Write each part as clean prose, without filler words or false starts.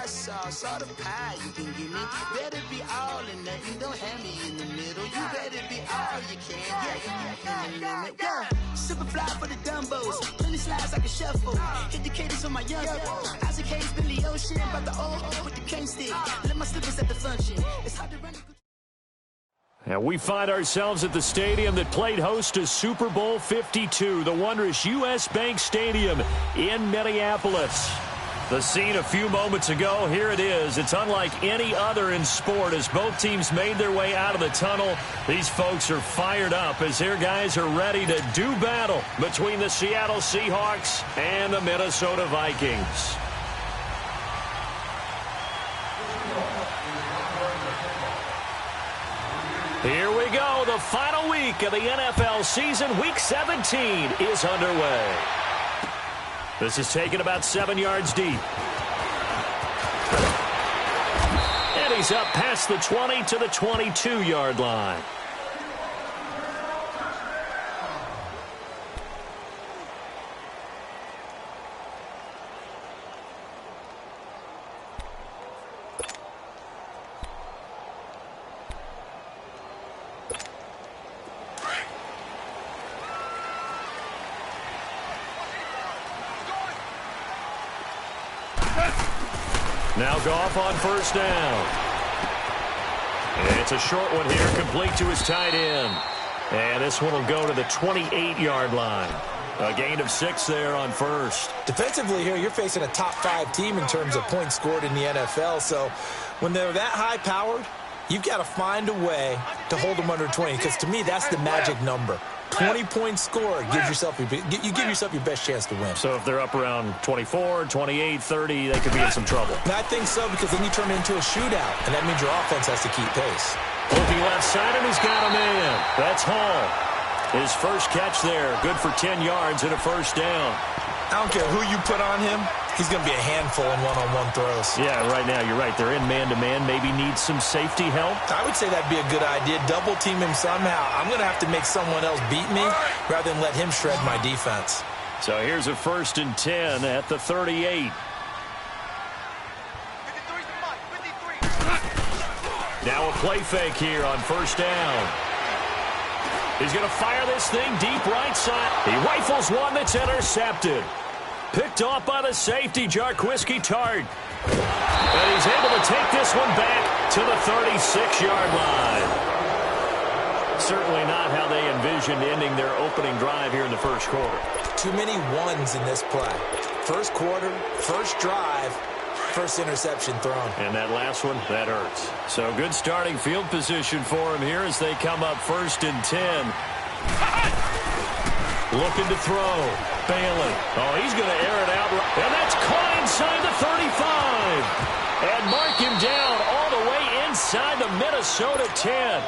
sauce, all the pie you can give me. Better be all or nothing, don't have me in the middle. You better be all you can, yeah, in the limit. Yeah, super fly for the Dumbos, plenty slides like a shuffle. Hit the cadence on my young Isaac Hayes, Billy Ocean, about the old with the cane stick. Let my slippers at the function. It's hard to run. And we find ourselves at the stadium that played host to Super Bowl 52, the wondrous U.S. Bank Stadium in Minneapolis. The scene a few moments ago, here it is. It's unlike any other in sport as both teams made their way out of the tunnel. These folks are fired up as their guys are ready to do battle between the Seattle Seahawks and the Minnesota Vikings. Here we go. The final week of the NFL season. Week 17 is underway. This is taken about 7 yards deep. And he's up past the 20 to the 22-yard line. Now Goff on first down. And it's a short one here, complete to his tight end. And this one will go to the 28-yard line. A gain of 6 there on first. Defensively here, you're facing a top-5 team in terms of points scored in the NFL. So when they're that high-powered, you've got to find a way to hold them under 20. Because to me, that's the magic number. 20-point score gives yourself you give yourself your best chance to win. So if they're up around 24, 28, 30, they could be in some trouble. And I think so, because then you turn it into a shootout, and that means your offense has to keep pace. Looking left side, and he's got a man. That's Hall. His first catch there, good for 10 yards and a first down. I don't care who you put on him, he's going to be a handful in one-on-one throws. Yeah, right now, you're right. They're in man-to-man. Maybe need some safety help. I would say that'd be a good idea. Double team him somehow. I'm going to have to make someone else beat me rather than let him shred my defense. So here's a 1st and 10 at the 38. Now a play fake here on first down. He's going to fire this thing deep right side. He rifles one that's intercepted. Picked off by the safety, Jarquiski Tart. And he's able to take this one back to the 36-yard line. Certainly not how they envisioned ending their opening drive here in the first quarter. Too many ones in this play. First quarter, first drive, first interception thrown. And that last one, that hurts. So good starting field position for him here as they come up 1st and 10. Looking to throw. Bailey. Oh, he's going to air it out. And that's caught inside the 35. And mark him down all the way inside the Minnesota 10.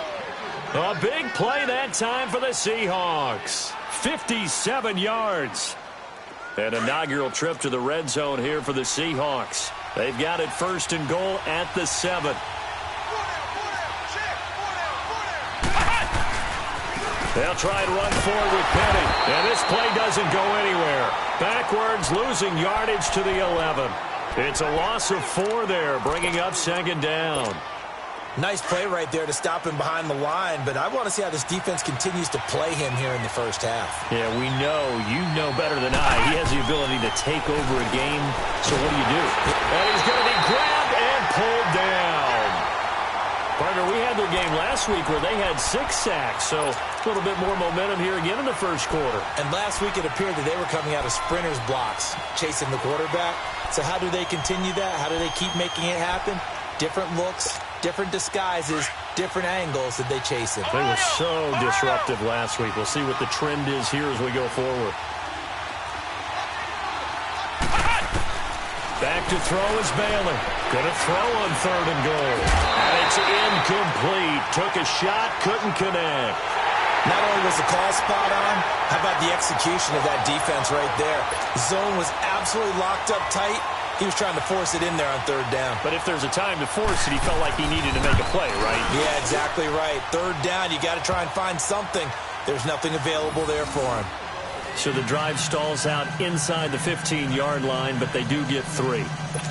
A big play that time for the Seahawks. 57 yards. An inaugural trip to the red zone here for the Seahawks. They've got it 1st and goal at the 7. They'll try and run forward with Penny. And this play doesn't go anywhere. Backwards, losing yardage to the 11. It's a loss of 4 there, bringing up 2nd down. Nice play right there to stop him behind the line, but I want to see how this defense continues to play him here in the first half. Yeah, we know, you know better than I. He has the ability to take over a game, so what do? And he's going to be grabbed and pulled down. Partner, we had their game last week where they had 6 sacks, so a little bit more momentum here again in the first quarter. And last week it appeared that they were coming out of sprinters blocks, chasing the quarterback. So how do they continue that? How do they keep making it happen? Different looks, different disguises, different angles that they chase it. They were so disruptive last week. We'll see what the trend is here as we go forward. Back to throw is Bailey. Going to throw on 3rd and goal. And it's incomplete. Took a shot, couldn't connect. Not only was the call spot on, how about the execution of that defense right there? The zone was absolutely locked up tight. He was trying to force it in there on 3rd down. But if there's a time to force it, he felt like he needed to make a play, right? Yeah, exactly right. 3rd down, you got to try and find something. There's nothing available there for him. So the drive stalls out inside the 15-yard line, but they do get 3.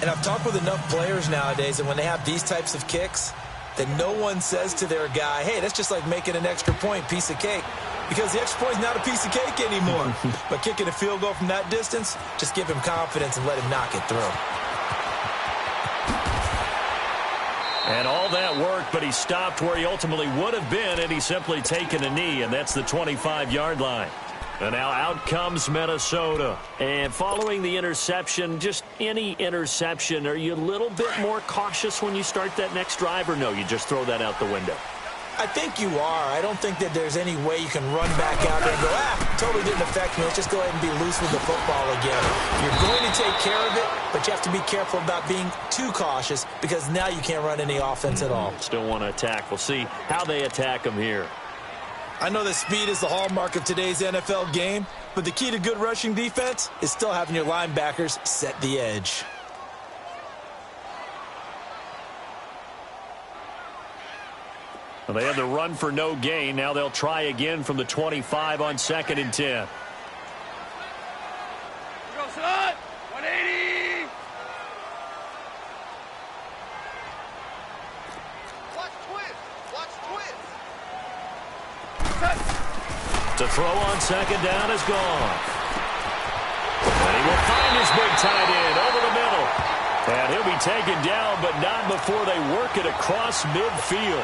And I've talked with enough players nowadays, and when they have these types of kicks, that no one says to their guy, hey, that's just like making an extra point, piece of cake. Because the extra point is not a piece of cake anymore. But kicking a field goal from that distance, just give him confidence and let him knock it through. And all that worked, but he stopped where he ultimately would have been, and he's simply taken a knee, and that's the 25-yard line. And now out comes Minnesota. And following the interception, just any interception, are you a little bit more cautious when you start that next drive, or no, you just throw that out the window? I think you are. I don't think that there's any way you can run back out there and go, totally didn't affect me. Let's just go ahead and be loose with the football again. You're going to take care of it, but you have to be careful about being too cautious because now you can't run any offense at all. Still want to attack. We'll see how they attack them here. I know that speed is the hallmark of today's NFL game, but the key to good rushing defense is still having your linebackers set the edge. Well, they had the run for no gain. Now they'll try again from the 25 on 2nd and 10. Here goes son. 180. Watch twist. Watch twist. To throw on 2nd down is gone. And he will find his big tight end over the middle. And he'll be taken down, but not before they work it across midfield.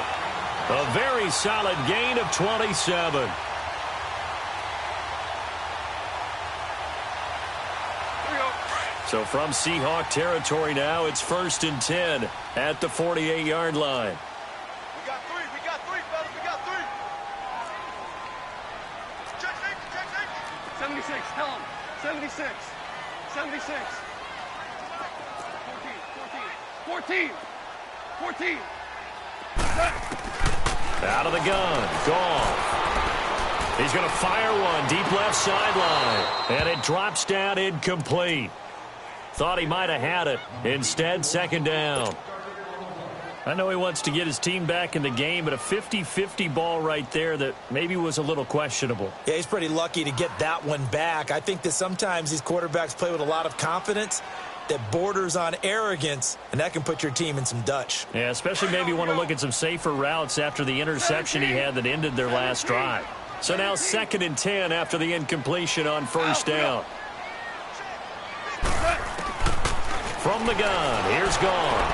A very solid gain of 27. So from Seahawk territory now, it's 1st and 10 at the 48-yard line. We got three, fellas, we got 3. Check safety. 76, tell him. 76. 76. 14. Out of the gun. Gone. He's going to fire one deep left sideline. And it drops down incomplete. Thought he might have had it. Instead, 2nd down. I know he wants to get his team back in the game, but a 50-50 ball right there that maybe was a little questionable. Yeah, he's pretty lucky to get that one back. I think that sometimes these quarterbacks play with a lot of confidence that borders on arrogance, and that can put your team in some Dutch. Yeah, especially maybe want to look at some safer routes after the interception he had that ended their last drive. So now 2nd and 10 after the incompletion on 1st down. From the gun, here's Gone.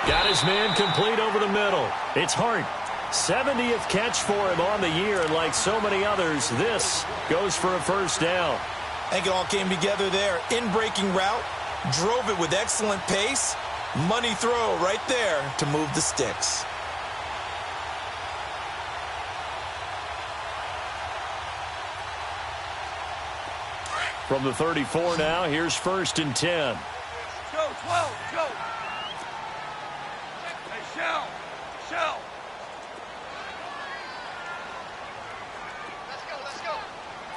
Got his man complete over the middle. It's Hart. 70th catch for him on the year, and like so many others, this goes for a 1st down. I think it all came together there. In-breaking route, drove it with excellent pace. Money throw right there to move the sticks. From the 34 now, here's 1st and 10. Go, 12, go. Hey, Shell. Let's go.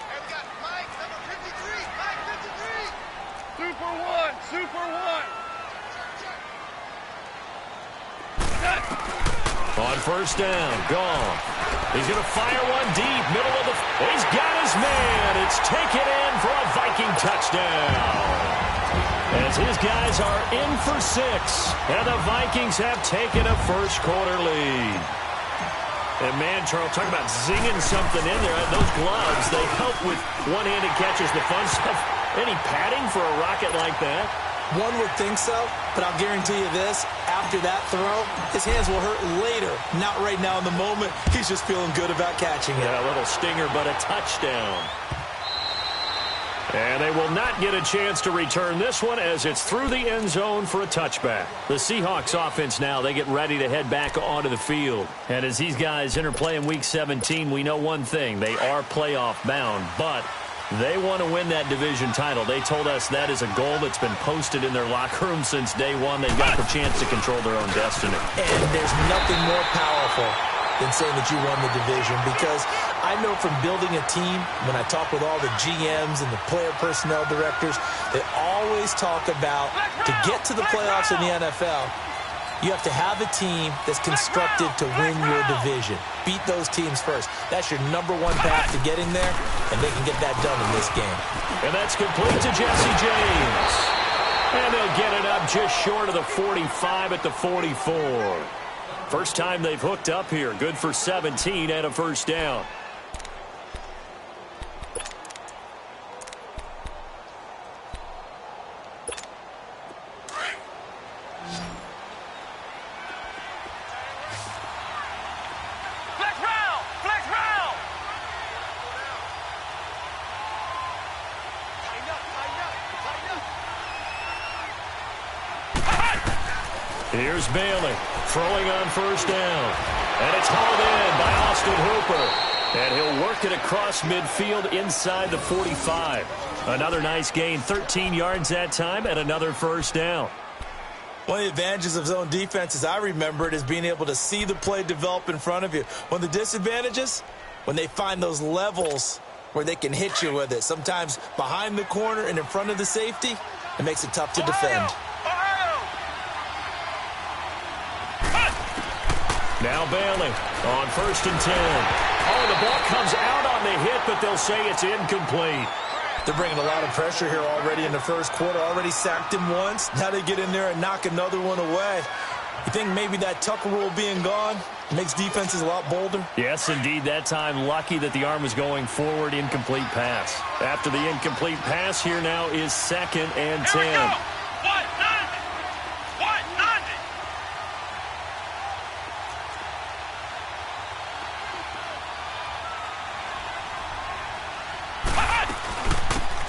Hey, we got Mike, number 53. Super one. On 1st down, Gone. He's going to fire one deep, middle of the... He's got his man. It's taken in for a Viking touchdown. As his guys are in for 6. And the Vikings have taken a first-quarter lead. And, man, Charles, talk about zinging something in there. Those gloves, they help with one-handed catches, the fun stuff. Any padding for a rocket like that? One would think so, but I'll guarantee you this. After that throw, his hands will hurt later. Not right now in the moment. He's just feeling good about catching it. Yeah, a little stinger, but a touchdown. And they will not get a chance to return this one as it's through the end zone for a touchback. The Seahawks offense now, they get ready to head back onto the field. And as these guys interplay in Week 17, we know one thing. They are playoff bound, but they want to win that division title. They told us that is a goal that's been posted in their locker room since day one. They've got the chance to control their own destiny. And there's nothing more powerful than saying that you won the division, because I know from building a team, when I talk with all the GMs and the player personnel directors, they always talk about to get to the playoffs in the NFL, You have to have a team that's constructed to win your division. Beat those teams first. That's your number one path to getting there, and they can get that done in this game. And that's complete to Jesse James. And they'll get it up just short of the 45 at the 44. First time they've hooked up here. Good for 17 and a first down. Here's Bailey throwing on first down. And it's hauled in by Austin Hooper. And he'll work it across midfield inside the 45. Another nice gain, 13 yards that time, and another first down. One of the advantages of zone defense, as I remember it, is being able to see the play develop in front of you. One of the disadvantages, when they find those levels where they can hit you with it. Sometimes behind the corner and in front of the safety, it makes it tough to defend. Now Bailey on 1st and 10. Oh, the ball comes out on the hit, but they'll say it's incomplete. They're bringing a lot of pressure here already in the first quarter. Already sacked him once. Now they get in there and knock another one away. You think maybe that Tucker rule being gone makes defenses a lot bolder? Yes, indeed. That time, lucky that the arm was going forward. Incomplete pass. After the incomplete pass, here now is 2nd and 10.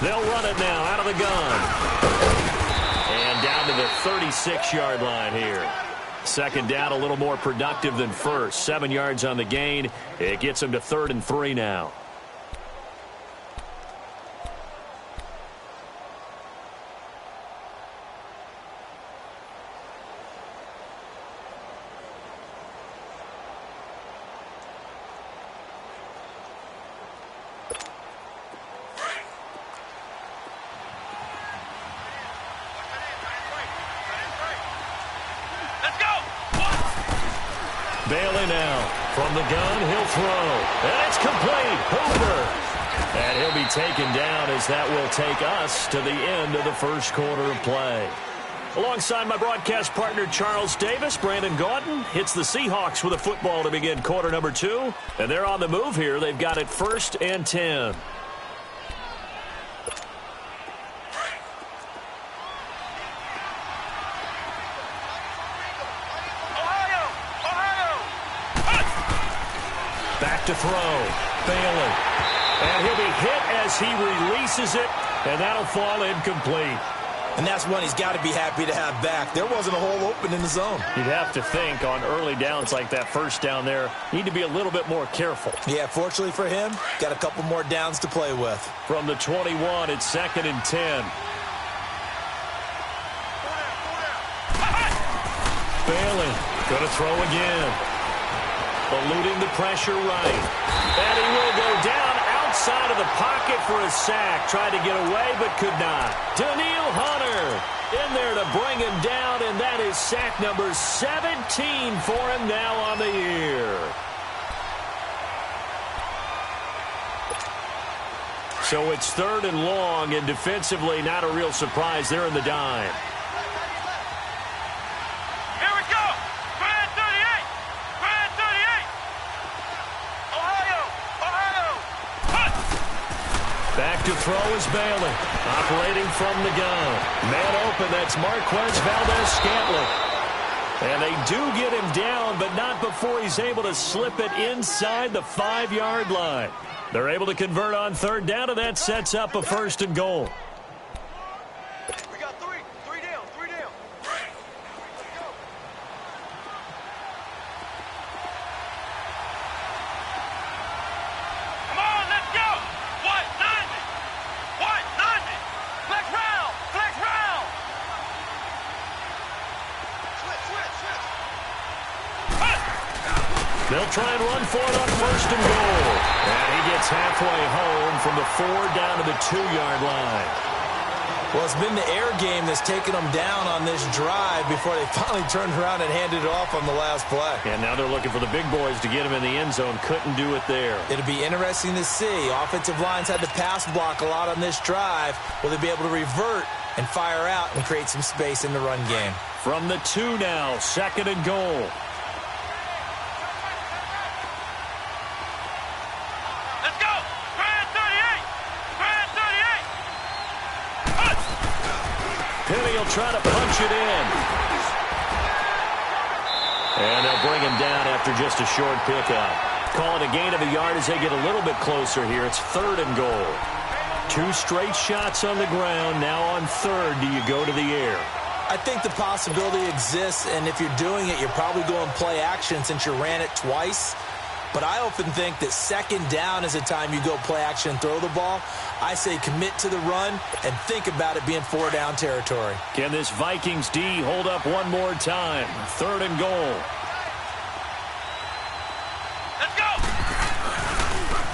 They'll run it now out of the gun. And down to the 36-yard line here. Second down, a little more productive than first. 7 yards on the gain. It gets them to 3rd and 3 now. Bailey now from the gun, he'll throw. And it's complete. Hooper. And he'll be taken down as that will take us to the end of the first quarter of play. Alongside my broadcast partner Charles Davis, Brandon Gaudin hits the Seahawks with a football to begin quarter number 2. And they're on the move here. They've got it 1st and 10. Back to throw. Bailey. And he'll be hit as he releases it, and that'll fall incomplete. And that's one he's got to be happy to have back. There wasn't a hole open in the zone. You'd have to think on early downs like that first down there, need to be a little bit more careful. Yeah, fortunately for him, got a couple more downs to play with. From the 21, it's 2nd and 10. Bailey going to throw again. Eluding the pressure right. And he will go down outside of the pocket for a sack. Tried to get away, but could not. Danielle Hunter in there to bring him down, and that is sack number 17 for him now on the year. So it's 3rd and long, and defensively not a real surprise. They're in the dime. Back to throw is Bailey, operating from the gun. Man open, that's Marquez Valdez-Scantling. And they do get him down, but not before he's able to slip it inside the 5-yard line. They're able to convert on 3rd down, and that sets up a 1st and goal. We got three down. Let's go. Come on, let's go. What? 90. Flex round. Switch. They'll try and run for it on 1st and goal. And he gets halfway home from the 4 down to the 2-yard line. Well, it's been the air game that's taken them down on this drive before they finally turned around and handed it off on the last play. And now they're looking for the big boys to get him in the end zone. Couldn't do it there. It'll be interesting to see. Offensive lines had to pass block a lot on this drive. Will they be able to revert and fire out and create some space in the run game? From the 2 now, 2nd and goal. Let's go! Brand 38! Brand 38! Penny will try to punch it in. And they'll bring him down after just a short pickup. Call it a gain of a yard as they get a little bit closer here. It's 3rd and goal. 2 straight shots on the ground. Now on 3rd, do you go to the air? I think the possibility exists, and if you're doing it, you're probably going play action since you ran it twice. But I often think that 2nd down is the time you go play action and throw the ball. I say commit to the run and think about it being 4-down territory. Can this Vikings D hold up one more time? 3rd and goal. Let's go!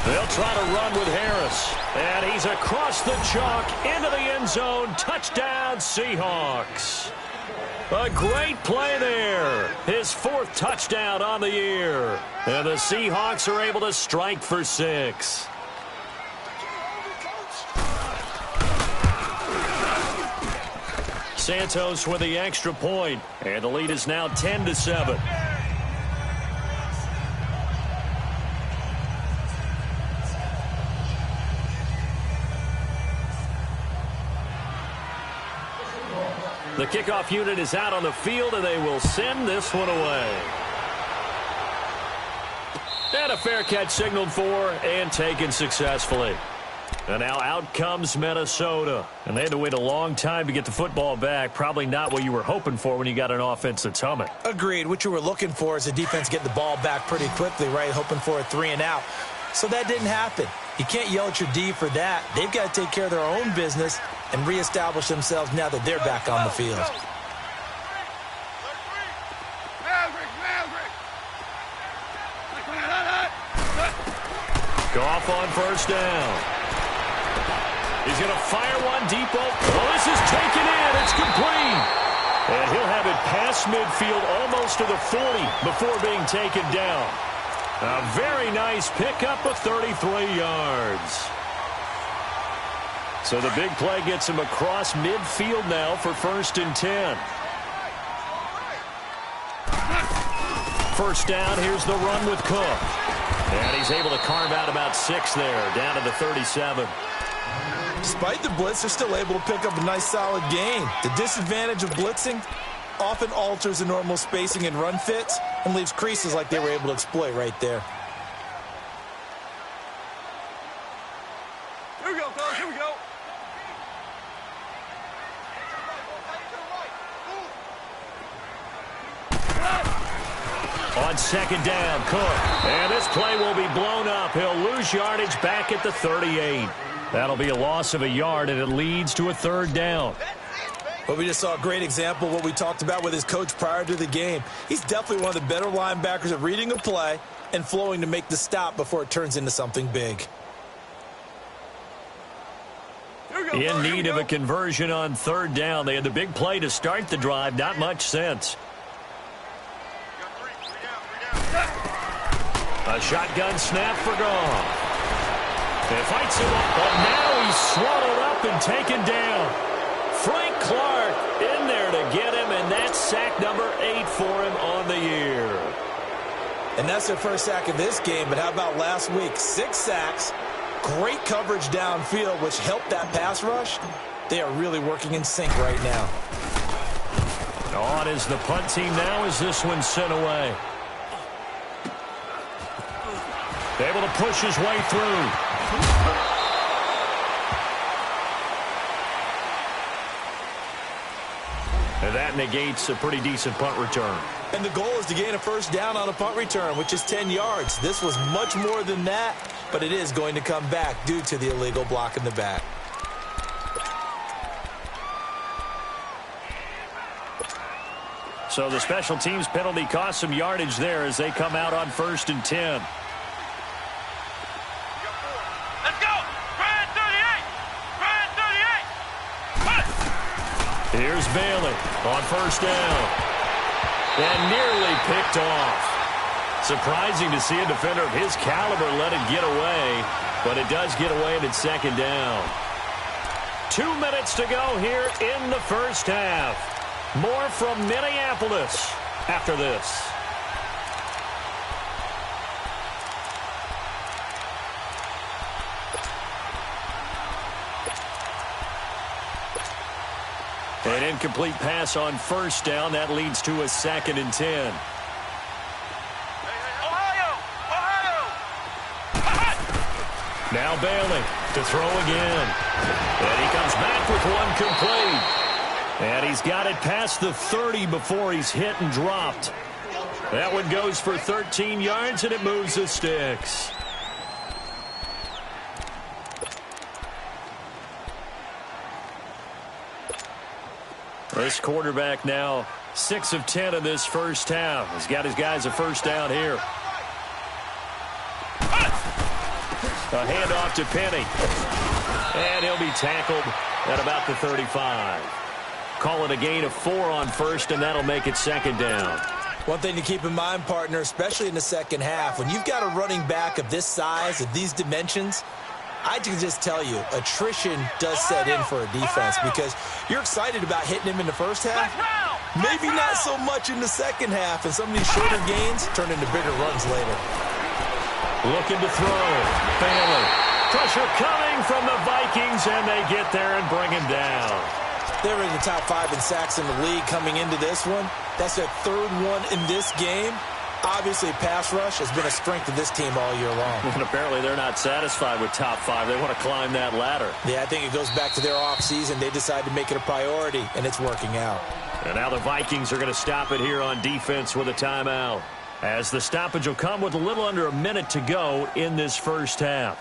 They'll try to run with Harris. And he's across the chalk into the end zone. Touchdown, Seahawks. A great play there. His 4th touchdown on the year. And the Seahawks are able to strike for 6. Santos with the extra point. And the lead is now 10-7. The kickoff unit is out on the field, and they will send this one away. And a fair catch signaled for and taken successfully. And now out comes Minnesota. And they had to wait a long time to get the football back. Probably not what you were hoping for when you got an offense that's humming. Agreed. What you were looking for is the defense getting the ball back pretty quickly, right? Hoping for a 3-and-out. So that didn't happen. You can't yell at your D for that. They've got to take care of their own business and reestablish themselves now that they're back on the field. Goff on 1st down. He's going to fire one deep. Oh, this is taken in. It's complete. And he'll have it past midfield almost to the 40 before being taken down. A very nice pickup of 33 yards. So the big play gets him across midfield now for 1st and 10. 1st down, here's the run with Cook. And he's able to carve out about 6 there, down to the 37. Despite the blitz, they're still able to pick up a nice solid gain. The disadvantage of blitzing often alters the normal spacing and run fits and leaves creases like they were able to exploit right there. Here we go, fellas. Here we go. On 2nd down, Cook. And this play will be blown up. He'll lose yardage back at the 38. That'll be a loss of a yard, and it leads to a 3rd down. But we just saw a great example of what we talked about with his coach prior to the game. He's definitely one of the better linebackers at reading a play and flowing to make the stop before it turns into something big. In need of a conversion on 3rd down. They had the big play to start the drive. Not much sense. A shotgun snap for Goff. He fights him up, but now he's swallowed up and taken down. Frank Clark in there to get him, and that's sack number 8 for him on the year. And that's their first sack of this game, but how about last week? 6 sacks, great coverage downfield, which helped that pass rush. They are really working in sync right now. On is the punt team now as this one's sent away. Able to push his way through. And that negates a pretty decent punt return. And the goal is to gain a 1st down on a punt return, which is 10 yards. This was much more than that, but it is going to come back due to the illegal block in the back. So the special teams penalty cost some yardage there as they come out on 1st and 10. Let's go! Brand 38! Brand 38! Here's Bailey on first down. And nearly picked off. Surprising to see a defender of his caliber let it get away, but it does get away and it's second down. 2 minutes to go here in the first half. More from Minneapolis after this. An incomplete pass on first down. That leads to a 2nd and 10. Now Bailey to throw again. And he comes back with one complete. And he's got it past the 30 before he's hit and dropped. That one goes for 13 yards, and it moves the sticks. This quarterback now 6 of 10 in this first half. He's got his guys a first down here. A handoff to Penny. And he'll be tackled at about the 35. Call it a gain of 4 on first, and that'll make it second down. One thing to keep in mind, partner, especially in the second half, when you've got a running back of this size, of these dimensions, I can just tell you, attrition does set in for a defense because you're excited about hitting him in the first half. Maybe not so much in the second half, and some of these shorter gains turn into bigger runs later. Looking to throw. Bailey. Pressure coming from the Vikings, and they get there and bring him down. They're in the top 5 in sacks in the league coming into this one. That's their 3rd one in this game. Obviously, pass rush has been a strength of this team all year long. And apparently they're not satisfied with top 5. They want to climb that ladder. Yeah, I think it goes back to their offseason. They decided to make it a priority, and it's working out. And now the Vikings are going to stop it here on defense with a timeout, as the stoppage will come with a little under a minute to go in this first half.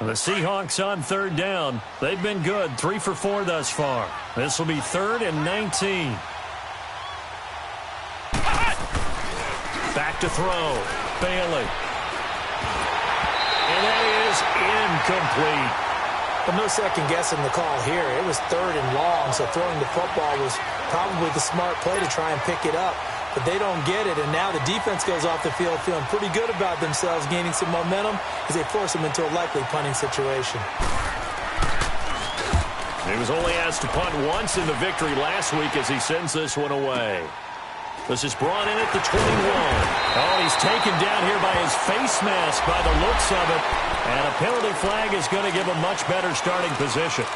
The Seahawks on 3rd down. They've been good, 3 for 4 thus far. This will be 3rd and 19. Back to throw. Bailey. And that is incomplete. Well, no second guessing the call here. It was 3rd and long, so throwing the football was probably the smart play to try and pick it up. But they don't get it, and now the defense goes off the field feeling pretty good about themselves, gaining some momentum as they force them into a likely punting situation. He was only asked to punt once in the victory last week as he sends this one away. This is brought in at the 21. Oh, he's taken down here by his face mask by the looks of it. And a penalty flag is going to give him much better starting position.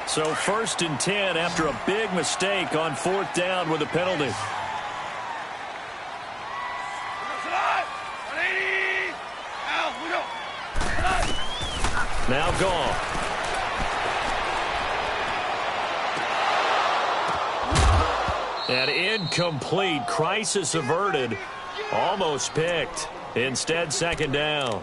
So 1st and 10 after a big mistake on 4th down with a penalty. Now Goff. And incomplete. Crisis averted. Almost picked. Instead, 2nd down.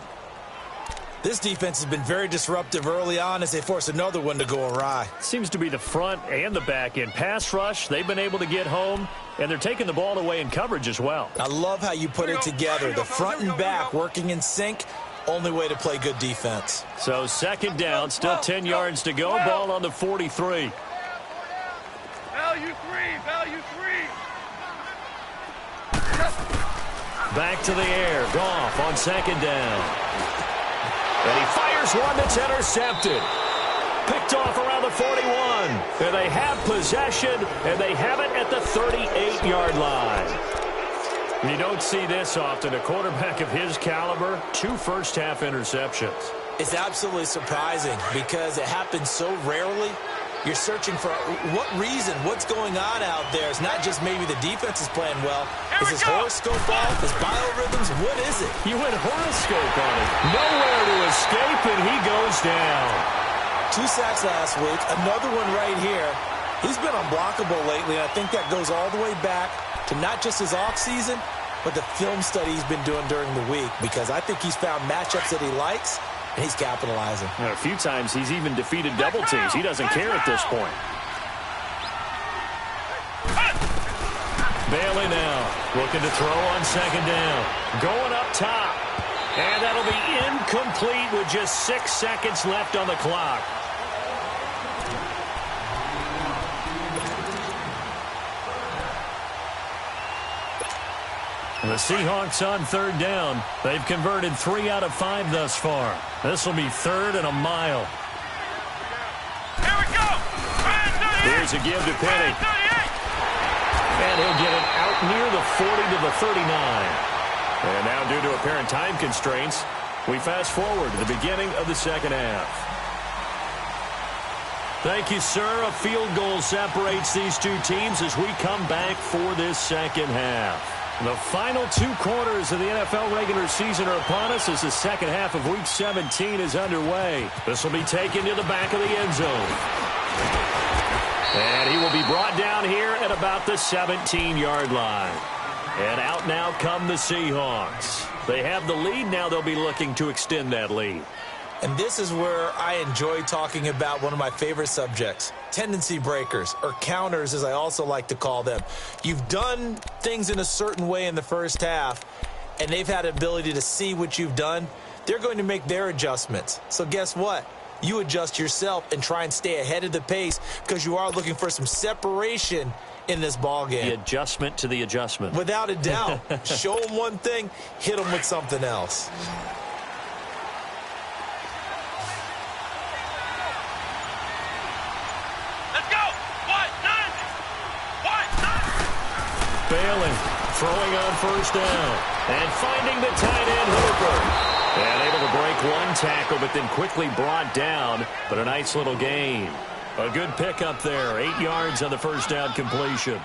This defense has been very disruptive early on as they force another one to go awry. Seems to be the front and the back end. Pass rush, they've been able to get home, and they're taking the ball away in coverage as well. I love how you put it together. The front and back working in sync. Only way to play good defense. So 2nd down, still 10 yards to go. Ball on the 43. Value 3. Back to the air. Goff on 2nd down. And he fires one that's intercepted. Picked off around the 41. And they have possession, and they have it at the 38-yard line. You don't see this often. A quarterback of his caliber, 2 first-half interceptions. It's absolutely surprising because it happens so rarely. You're searching for what reason, what's going on out there. It's not just maybe the defense is playing well. Is his horoscope off? His biorhythms? What is it? You went horoscope on it. Nowhere to escape, and he goes down. 2 sacks last week. Another one right here. He's been unblockable lately, and I think that goes all the way back to not just his offseason, but the film study he's been doing during the week, because I think he's found matchups that he likes, and he's capitalizing. And a few times he's even defeated double teams. He doesn't care at this point. Bailey now looking to throw on 2nd down. Going up top. And that'll be incomplete with just 6 seconds left on the clock. The Seahawks on third down. They've converted 3 out of 5 thus far. This will be 3rd and a mile. Here we go. Here's a give to Penny. And he'll get it out near the 40 to the 39. And now, due to apparent time constraints, we fast forward to the beginning of the second half. Thank you, sir. A field goal separates these two teams as we come back for this second half. The final 2 quarters of the NFL regular season are upon us as the second half of Week 17 is underway. This will be taken to the back of the end zone. And he will be brought down here at about the 17-yard line. And out now come the Seahawks. They have the lead. Now they'll be looking to extend that lead. And this is where I enjoy talking about one of my favorite subjects, tendency breakers, or counters as I also like to call them. You've done things in a certain way in the first half, and they've had the ability to see what you've done. They're going to make their adjustments. So guess what? You adjust yourself and try and stay ahead of the pace because you are looking for some separation in this ball game. The adjustment to the adjustment. Without a doubt. Show them one thing, hit them with something else. Bailey throwing on first down and finding the tight end Hooper. And able to break 1 tackle, but then quickly brought down. But a nice little gain. A good pickup there. 8 yards on the first down completion.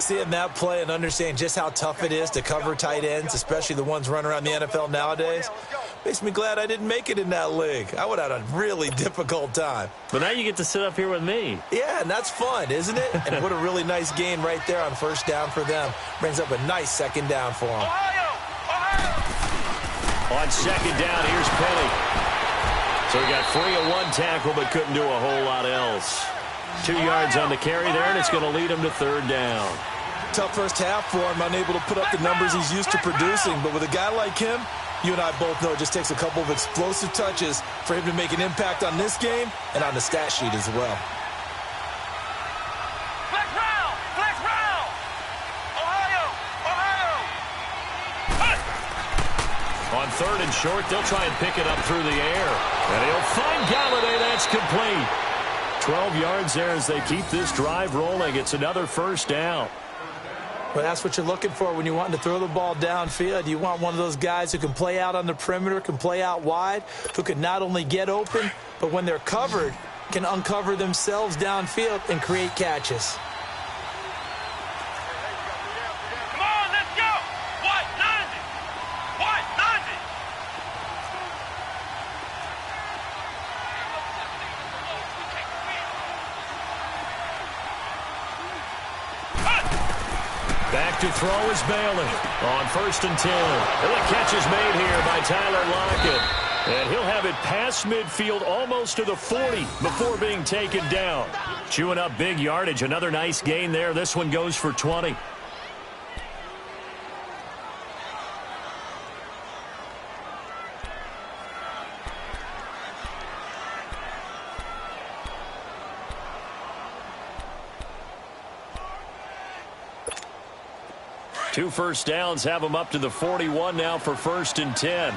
Seeing that play and understand just how tough it is to cover tight ends, especially the ones running around the NFL nowadays, makes me glad I didn't make it in that league. I would have had a really difficult time. But now you get to sit up here with me. Yeah, and that's fun, isn't it? And what a really nice gain right there on first down for them. Brings up a nice second down for them. On second down, here's Penny. So he got free of 1 tackle, but couldn't do a whole lot else. 2 yards on the carry there, and it's going to lead him to third down. Tough first half for him, unable to put up the numbers he's used to producing. But with a guy like him, you and I both know it just takes a couple of explosive touches for him to make an impact on this game and on the stat sheet as well. Flex round! Ohio! On third and short, they'll try and pick it up through the air. And he'll find Galladay. That's complete. 12 yards there as they keep this drive rolling. It's another first down. Well, that's what you're looking for when you want to throw the ball downfield. You want one of those guys who can play out on the perimeter, can play out wide, who can not only get open, but when they're covered, can uncover themselves downfield and create catches. Come on, let's go! What? 90! What? 90! Back to throw is Bailey on first and 10. And the catch is made here by Tyler Lockett. And he'll have it past midfield almost to the 40 before being taken down. Chewing up big yardage. Another nice gain there. This one goes for 20. Two first downs have them up to the 41 now for first and 10.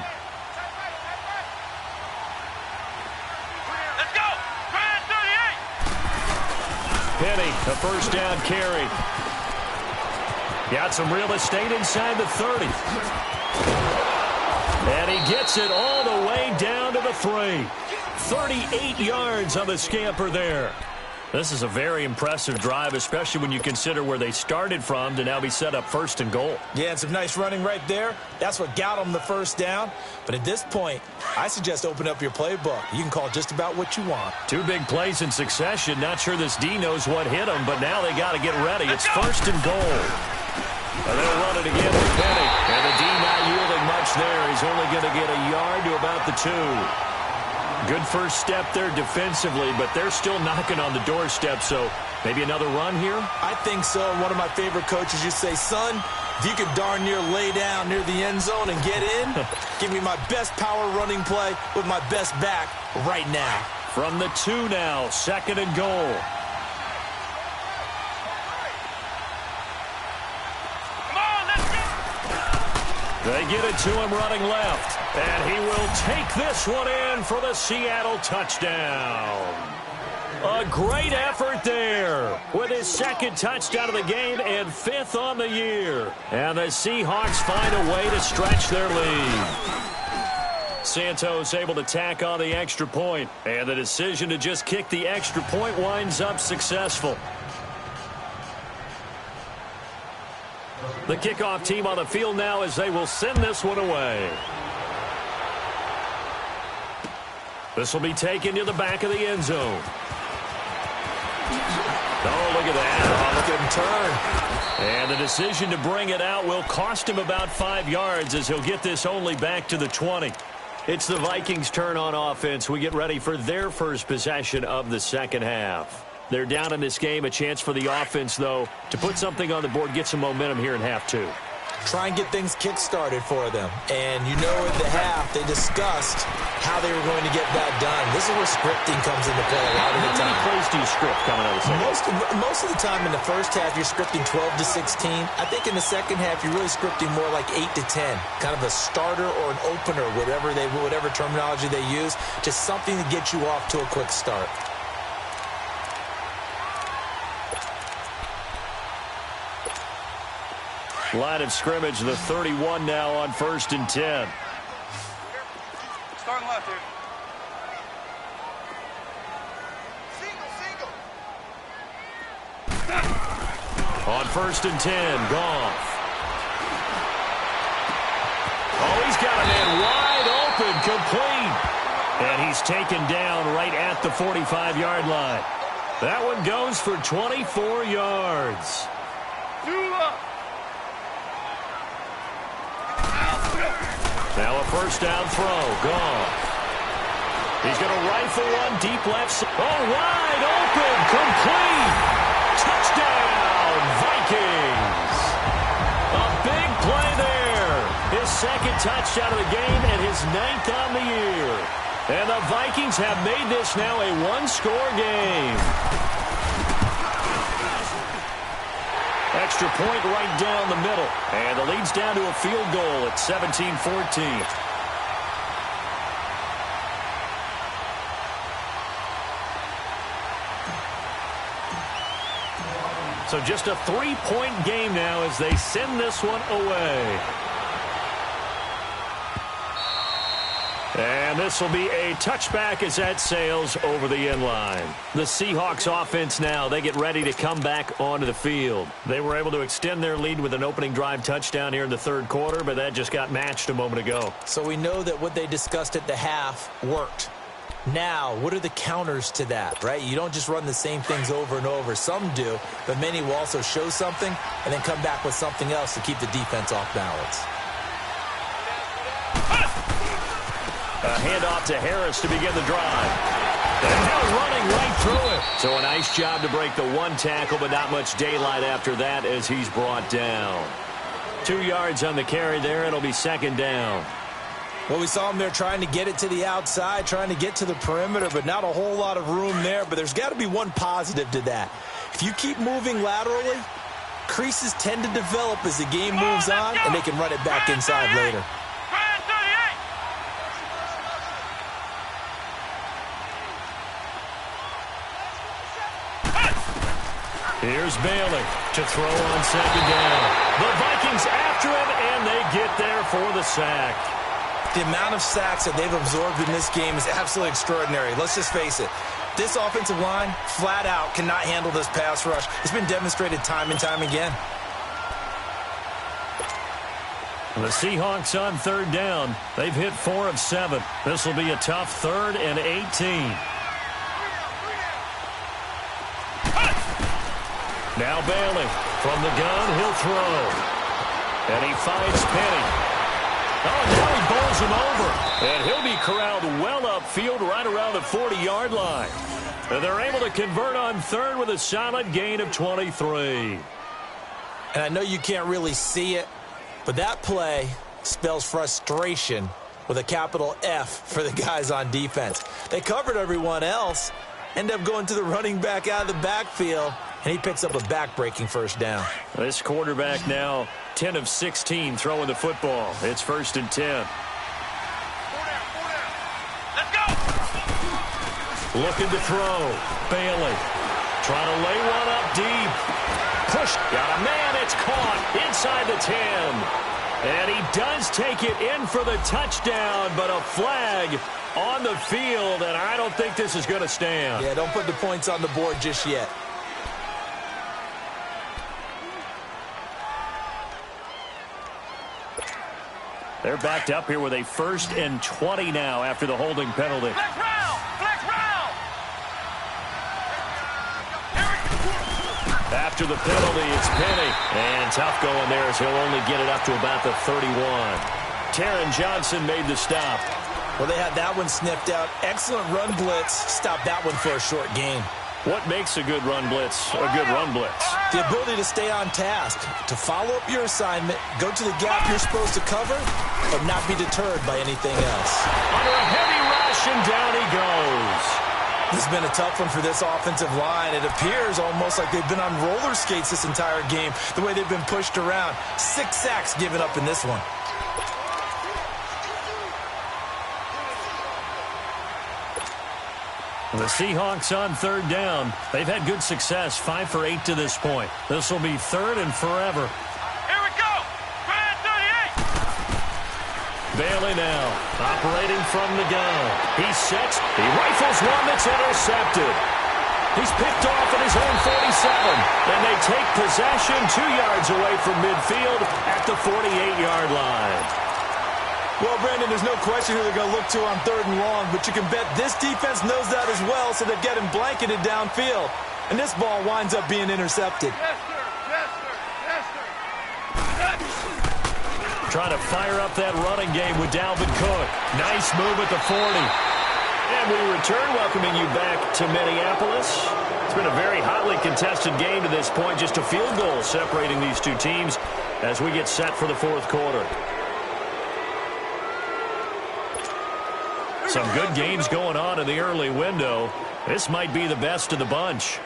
Let's go! Grand 38! Penny, a first down carry. Got some real estate inside the 30. And he gets it all the way down to the 3. 38 yards on the scamper there. This is a very impressive drive, especially when you consider where they started from to now be set up first and goal. Yeah, and some nice running right there. That's what got them the first down. But at this point, I suggest open up your playbook. You can call just about what you want. 2 big plays in succession. Not sure this D knows what hit him, but now they got to get ready. It's first and goal. And they'll run it again with Penny. And the D not yielding much there. He's only going to get a yard to about the 2. Good first step there defensively, but they're still knocking on the doorstep, so maybe another run here? I think so. One of my favorite coaches used to say, son, If you could darn near lay down near the end zone and get in, give me my best power running play with my best back right now. From the 2 now, 2nd and goal. Come on, let's go. They get it to him running left. And he will take this one in for the Seattle touchdown. A great effort there with his 2nd touchdown of the game and 5th on the year. And the Seahawks find a way to stretch their lead. Santos able to tack on the extra point, and the decision to just kick the extra point winds up successful. The kickoff team on the field now as they will send this one away. This will be taken to the back of the end zone. Oh, look at that. Oh, look at him turn. And the decision to bring it out will cost him about 5 yards as he'll get this only back to the 20. It's the Vikings' turn on offense. We get ready for their first possession of the second half. They're down in this game. A chance for the offense, though, to put something on the board, get some momentum here in half 2. Try and get things kick-started for them. And you know at the half, they discussed how they were going to get that done. This is where scripting comes into play a lot of the time. How many plays do you script coming out of the second half? Most of the time in the first half, you're scripting 12 to 16. I think in the second half, you're really scripting more like 8 to 10. Kind of a starter or an opener, whatever terminology they use. Just something to get you off to a quick start. Line of scrimmage, the 31 now on 1st and 10. Starting left here. Single. On 1st and 10, Goff. Oh, he's got a man wide open, complete. And he's taken down right at the 45-yard line. That one goes for 24 yards. Now a first down throw. Goff. He's going to rifle one deep left. Oh, wide open. Complete. Touchdown, Vikings. A big play there. His 2nd touchdown of the game and his 9th on the year. And the Vikings have made this now a one-score game. Extra point right down the middle. And the lead's down to a field goal at 17-14. So just a 3-point game now as they send this one away. And this will be a touchback as that sails over the end line. The Seahawks offense now, they get ready to come back onto the field. They were able to extend their lead with an opening drive touchdown here in the 3rd quarter, but that just got matched a moment ago. So we know that what they discussed at the half worked. Now, what are the counters to that, right? You don't just run the same things over and over. Some do, but many will also show something and then come back with something else to keep the defense off balance. A handoff to Harris to begin the drive. And now running right through it. So a nice job to break the 1 tackle, but not much daylight after that as he's brought down. 2 yards on the carry there. It'll be 2nd down. Well, we saw him there trying to get it to the outside, trying to get to the perimeter, but not a whole lot of room there. But there's got to be one positive to that. If you keep moving laterally, creases tend to develop as the game moves on, and they can run it back inside later. Here's Bailey to throw on 2nd down. The Vikings after him, and they get there for the sack. The amount of sacks that they've absorbed in this game is absolutely extraordinary. Let's just face it. This offensive line, flat out, cannot handle this pass rush. It's been demonstrated time and time again. The Seahawks on 3rd down. They've hit 4 of 7. This will be a tough 3rd and 18. Now Bailey from the gun, he'll throw. And he finds Penny. Oh, now he bowls him over. And he'll be corralled well upfield right around the 40-yard line. And they're able to convert on 3rd with a solid gain of 23. And I know you can't really see it, but that play spells frustration with a capital F for the guys on defense. They covered everyone else, end up going to the running back out of the backfield, and he picks up a back-breaking first down. This quarterback now 10 of 16 throwing the football. It's 1st and 10. Let's go. Looking to throw. Bailey trying to lay one up deep. Push. Got a man. It's caught inside the 10. And he does take it in for the touchdown, but a flag on the field, and I don't think this is going to stand. Yeah, don't put the points on the board just yet. They're backed up here with a 1st and 20 now after the holding penalty. Flex round. Flex round. After the penalty, it's Penny. And tough going there as he'll only get it up to about the 31. Taron Johnson made the stop. Well, they had that one sniffed out. Excellent run blitz. Stop that one for a short gain. What makes a good run blitz a good run blitz? The ability to stay on task, to follow up your assignment, go to the gap you're supposed to cover, but not be deterred by anything else. Under a heavy rush, and down he goes. This has been a tough one for this offensive line. It appears almost like they've been on roller skates this entire game, the way they've been pushed around. 6 sacks given up in this one. The Seahawks on 3rd down. They've had good success, 5 for 8 to this point. This will be 3rd and forever. Here we go. Grand 38. Bailey now, operating from the gun. He sets, he rifles one that's intercepted. He's picked off at his own 47, and they take possession 2 yards away from midfield at the 48-yard line. Well, Brandon, there's no question who they're going to look to on 3rd and long, but you can bet this defense knows that as well, so they're getting blanketed downfield. And this ball winds up being intercepted. Yes, sir. Yes, sir. Yes, sir. Trying to fire up that running game with Dalvin Cook. Nice move at the 40. And we return, welcoming you back to Minneapolis. It's been a very hotly contested game to this point, just a field goal separating these two teams as we get set for the 4th quarter. Some good games going on in the early window. This might be the best of the bunch.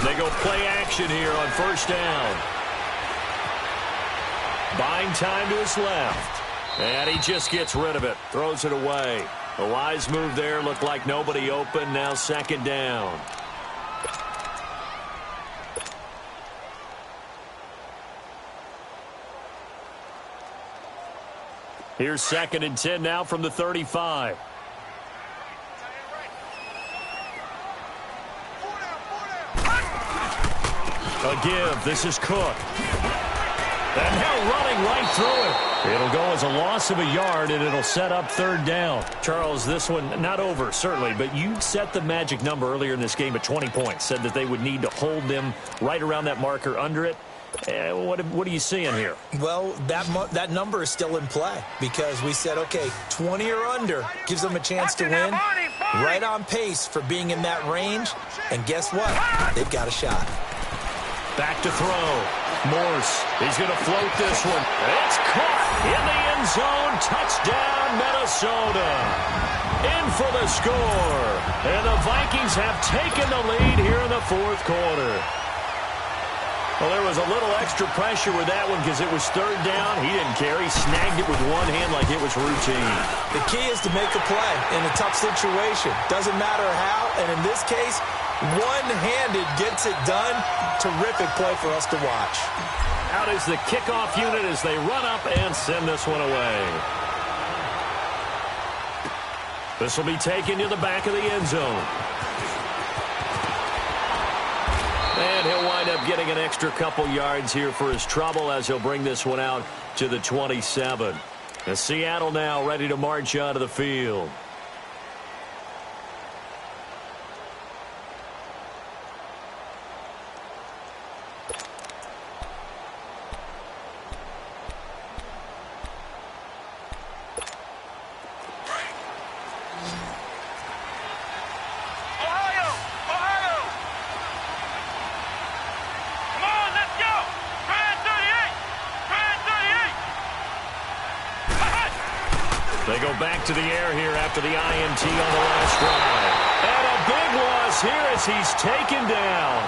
They go play action here on 1st down. Buying time to his left. And he just gets rid of it. Throws it away. A wise move there. Looked like nobody open. Now 2nd down. Here's 2nd and 10 now from the 35. A give. This is Cook. And now running right through it. It'll go as a loss of a yard, and it'll set up 3rd down. Charles, this one not over, certainly, but you set the magic number earlier in this game at 20 points. Said that they would need to hold them right around that marker under it. What are you seeing here? Well, that number is still in play because we said, okay, 20 or under gives them a chance to win. Right on pace for being in that range. And guess what? They've got a shot. Back to throw. Morse. He's going to float this one. It's caught in the end zone. Touchdown, Minnesota. In for the score. And the Vikings have taken the lead here in the 4th quarter. Well, there was a little extra pressure with that one because it was 3rd down. He didn't care. He snagged it with one hand like it was routine. The key is to make a play in a tough situation. Doesn't matter how, and in this case, one-handed gets it done. Terrific play for us to watch. Out is the kickoff unit as they run up and send this one away. This will be taken to the back of the end zone. And he'll wind up getting an extra couple yards here for his trouble as he'll bring this one out to the 27. And Seattle now ready to march onto the field. They go back to the air here after the INT on the last drive. And a big loss here as he's taken down.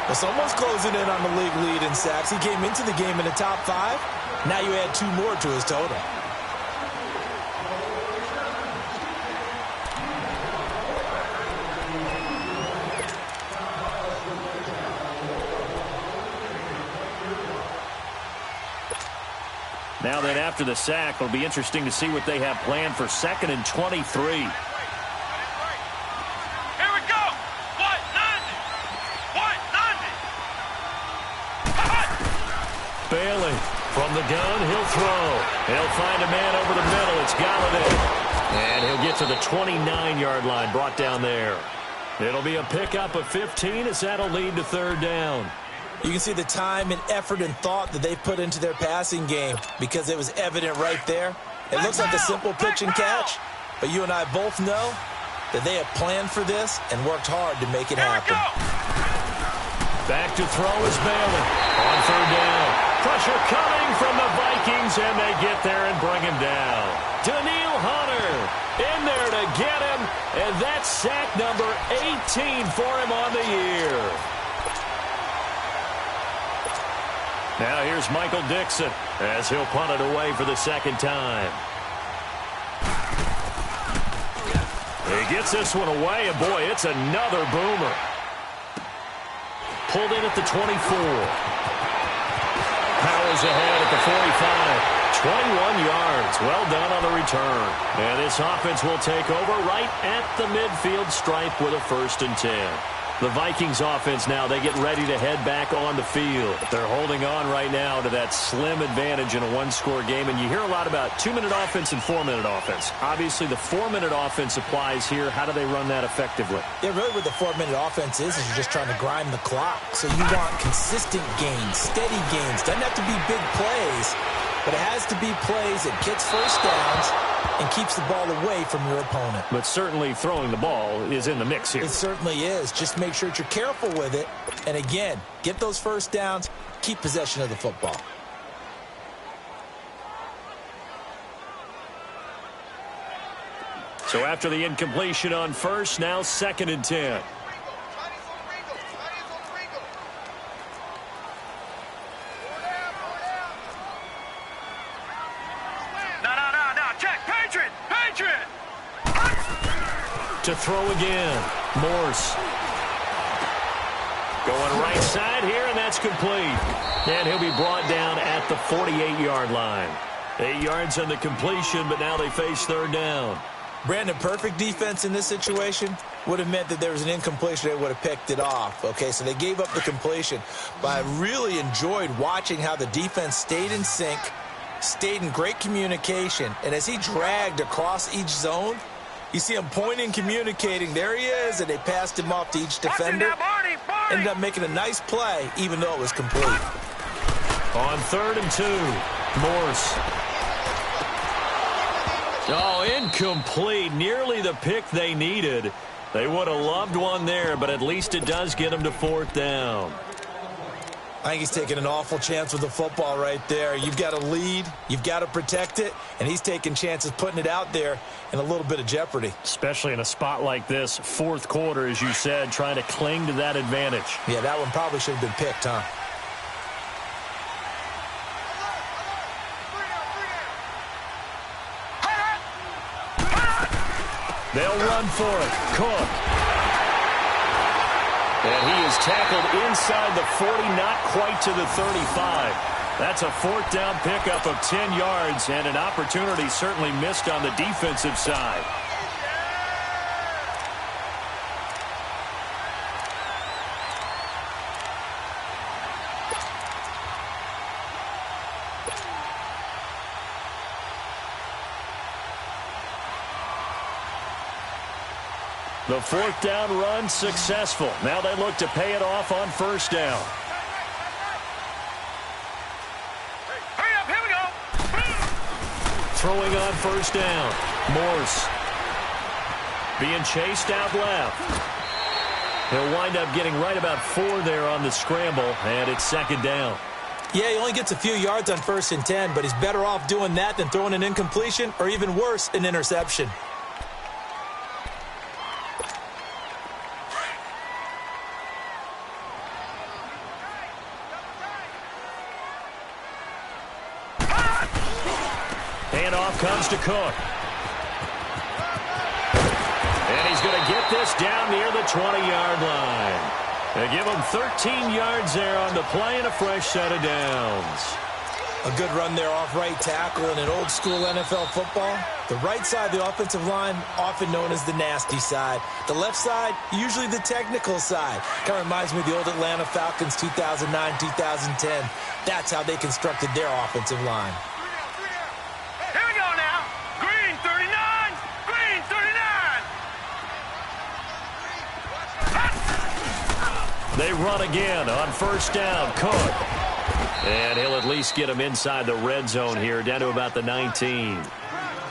Well, someone's closing in on the league lead in sacks. He came into the game in the top 5. Now you add 2 more to his total. Now then, after the sack, it'll be interesting to see what they have planned for 2nd and 23. Here we go. What? 90. What? 90. Bailey from the gun, he'll throw. He'll find a man over the middle. It's Galladay. And he'll get to the 29-yard line, brought down there. It'll be a pickup of 15 as that'll lead to 3rd down. You can see the time and effort and thought that they've put into their passing game because it was evident right there. It looks like a simple pitch and catch, but you and I both know that they have planned for this and worked hard to make it happen. Back to throw is Bailey on 3rd down. Pressure coming from the Vikings, and they get there and bring him down. Daniil Hunter in there to get him, and that's sack number 18 for him on the year. Now here's Michael Dixon as he'll punt it away for the 2nd time. He gets this one away, and boy, it's another boomer. Pulled in at the 24. Powers ahead at the 45. 21 yards. Well done on the return. And this offense will take over right at the midfield stripe with a 1st and 10. The Vikings offense now, they get ready to head back on the field. They're holding on right now to that slim advantage in a 1-score game. And you hear a lot about 2-minute offense and 4-minute offense. Obviously, the 4-minute offense applies here. How do they run that effectively? Yeah, really what the 4-minute offense is you're just trying to grind the clock. So you want consistent gains, steady gains. Doesn't have to be big plays, but it has to be plays that gets first downs and keeps the ball away from your opponent. But certainly throwing the ball is in the mix here. It certainly is. Just make sure that you're careful with it. And again, get those first downs, keep possession of the football. So after the incompletion on 1st, now 2nd and 10. To throw again. Morse. Going right side here, and that's complete. And he'll be brought down at the 48-yard line. 8 yards on the completion, but now they face 3rd down. Brandon, perfect defense in this situation would have meant that there was an incompletion. They would have picked it off. Okay, so they gave up the completion. But I really enjoyed watching how the defense stayed in sync, stayed in great communication, and as he dragged across each zone, you see him pointing, communicating. There he is, and they passed him off to each defender. Ended up making a nice play, even though it was complete. On 3rd and 2, Morse. Oh, incomplete. Nearly the pick they needed. They would have loved one there, but at least it does get them to 4th down. I think he's taking an awful chance with the football right there. You've got to lead, you've got to protect it, and he's taking chances putting it out there in a little bit of jeopardy. Especially in a spot like this, 4th quarter, as you said, trying to cling to that advantage. Yeah, that one probably should have been picked, huh? They'll run for it. Cook. And he is tackled inside the 40, not quite to the 35. That's a 4th down pickup of 10 yards, and an opportunity certainly missed on the defensive side. The 4th down run successful. Now they look to pay it off on 1st down. Hurry up, here we go. Throwing on 1st down. Morse being chased out left. He'll wind up getting right about 4 there on the scramble, and it's 2nd down. Yeah, he only gets a few yards on 1st and 10, but he's better off doing that than throwing an incompletion or even worse, an interception. Handoff comes to Cook. And he's going to get this down near the 20-yard line. They give him 13 yards there on the play and a fresh set of downs. A good run there off right tackle in an old-school NFL football. The right side of the offensive line, often known as the nasty side. The left side, usually the technical side. Kind of reminds me of the old Atlanta Falcons 2009-2010. That's how they constructed their offensive line. Here we go now. Green 39. Green 39. They run again on 1st down. Cook. And he'll at least get him inside the red zone here, down to about the 19.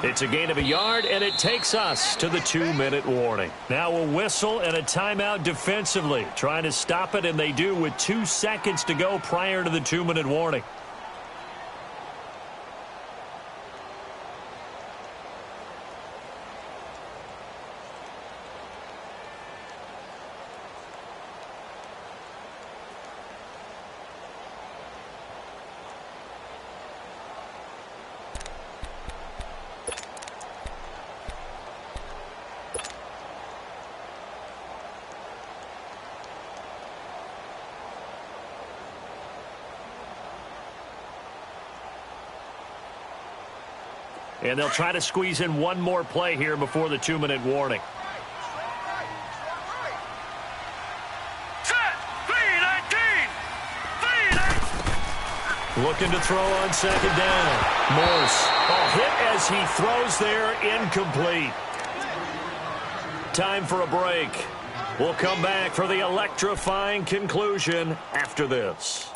It's a gain of a yard, and it takes us to the 2-minute warning. Now a whistle and a timeout defensively. Trying to stop it, and they do with 2 seconds to go prior to the 2-minute warning. And they'll try to squeeze in one more play here before the 2-minute warning. Set. 3-19. 3-19. Looking to throw on 2nd down. Morse. Hit as he throws there, incomplete. Time for a break. We'll come back for the electrifying conclusion after this.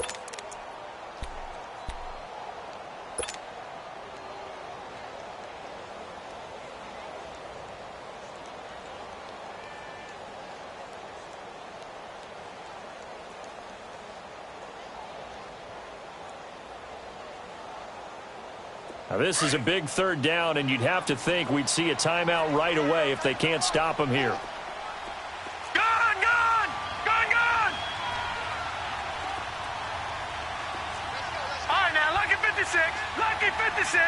Now, this is a big 3rd down, and you'd have to think we'd see a timeout right away if they can't stop him here. Gone, gone, gone, gone. All right, now, lucky 56, lucky 56.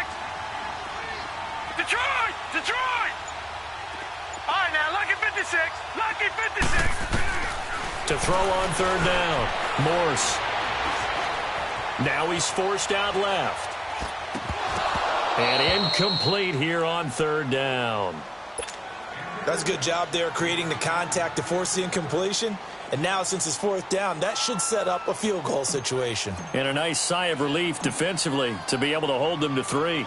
Detroit, Detroit. All right, now, lucky 56, lucky 56. To throw on 3rd down. Morse. Now he's forced out left. And incomplete here on 3rd down. That's a good job there creating the contact to force the incompletion. And now, since it's 4th down, that should set up a field goal situation. And a nice sigh of relief defensively to be able to hold them to 3.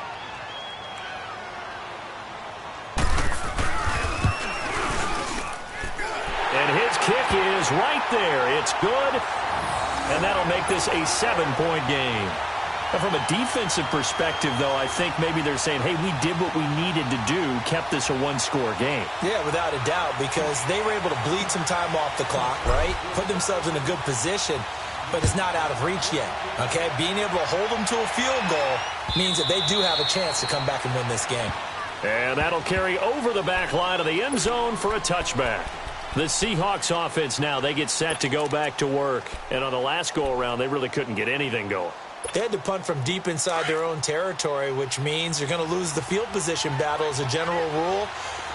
And his kick is right there. It's good. And that'll make this a 7-point game. Now, from a defensive perspective, though, I think maybe they're saying, hey, we did what we needed to do, kept this a 1-score game. Yeah, without a doubt, because they were able to bleed some time off the clock, right? Put themselves in a good position, but it's not out of reach yet, okay? Being able to hold them to a field goal means that they do have a chance to come back and win this game. And that'll carry over the back line of the end zone for a touchback. The Seahawks offense now, they get set to go back to work. And on the last go-around, they really couldn't get anything going. They had to punt from deep inside their own territory, which means you're going to lose the field position battle as a general rule.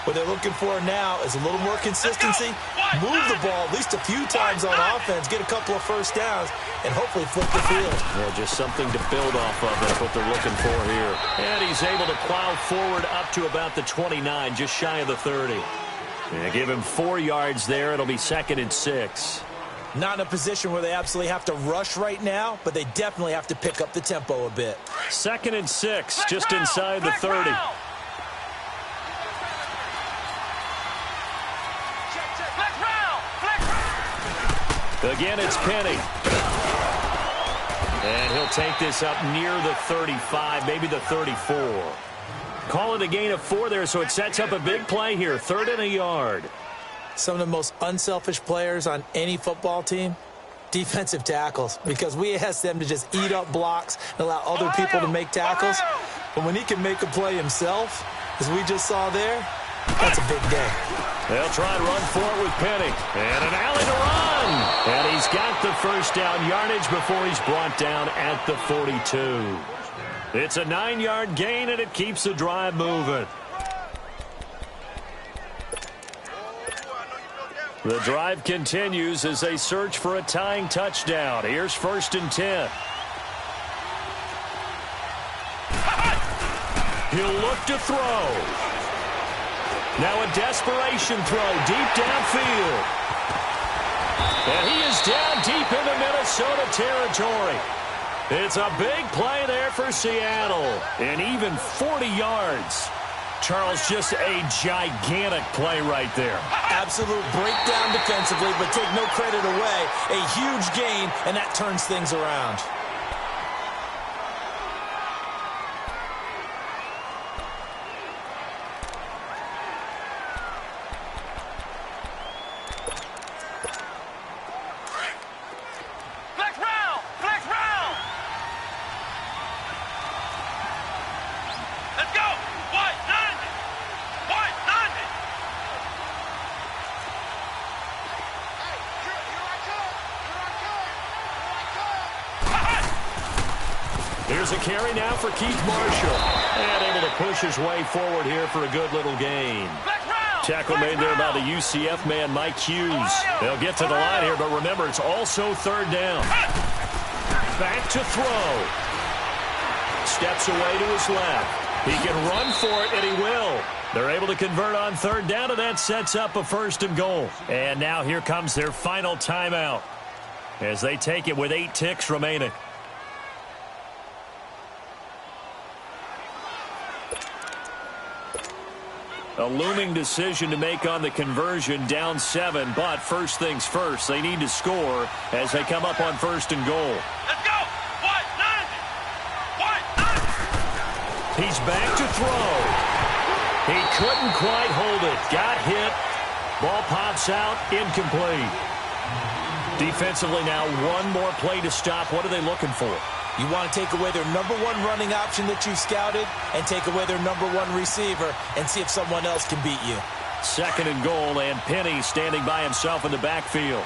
What they're looking for now is a little more consistency, move the ball at least a few times on offense, get a couple of 1st downs, and hopefully flip the field. Yeah, just something to build off of. That's what they're looking for here. And he's able to plow forward up to about the 29, just shy of the 30. Yeah, give him 4 yards there. It'll be 2nd and 6. Not in a position where they absolutely have to rush right now, but they definitely have to pick up the tempo a bit. 2nd and 6, just inside the 30. Again, it's Penny. And he'll take this up near the 35, maybe the 34. Call it a gain of 4 there, so it sets up a big play here. 3rd and a yard. Some of the most unselfish players on any football team Defensive tackles, because we ask them to just eat up blocks and allow other people to make tackles. But when he can make a play himself, as we just saw there, that's a big day. They'll try and run for it with Penny. And an alley to run. And he's got the first down yardage before he's brought down at the 42. It's a 9-yard gain, and it keeps the drive moving. The drive continues as they search for a tying touchdown. Here's 1st and 10. He'll look to throw. Now a desperation throw deep downfield. And he is down deep into Minnesota territory. It's a big play there for Seattle. And even 40 yards. Charles, just a gigantic play right there. Absolute breakdown defensively, but take no credit away. A huge gain, and that turns things around. Here's a carry now for Keith Marshall. And able to push his way forward here for a good little gain. Tackle made there by the UCF man, Mike Hughes. They'll get to the line here, but remember, it's also 3rd down. Back to throw. Steps away to his left. He can run for it, and he will. They're able to convert on 3rd down, and that sets up a 1st and goal. And now here comes their final timeout as they take it with 8 ticks remaining. A looming decision to make on the conversion, down 7, but first things first, they need to score as they come up on 1st and goal. Let's go! What? He's back to throw. He couldn't quite hold it. Got hit. Ball pops out, incomplete. Defensively now, one more play to stop. What are they looking for? You want to take away their #1 running option that you scouted and take away their #1 receiver and see if someone else can beat you. 2nd and goal, and Penny standing by himself in the backfield.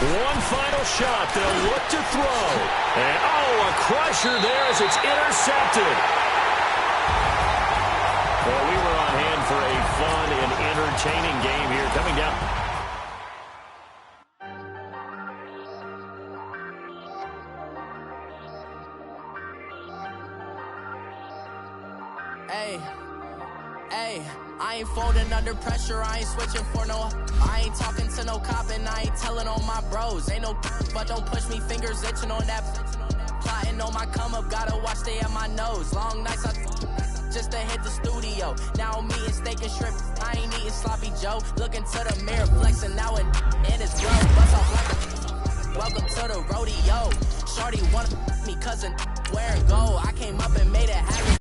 One final shot. They'll look to throw. And, a crusher there as it's intercepted. Well, we were on hand for a fun and entertaining game here coming down. Hey, I ain't folding under pressure, I ain't switching for no. I ain't talking to no cop and I ain't telling on my bros. Ain't no but don't push me, fingers itching on that. Plotting on my come up, gotta watch stay at my nose. Long nights just to hit the studio. Now I'm eating steak and shrimp, I ain't eating sloppy Joe. Looking to the mirror, flexing now and it's grow. Bust off like welcome to the rodeo. Shorty wanted me cousin wearing gold. I came up and made it happen.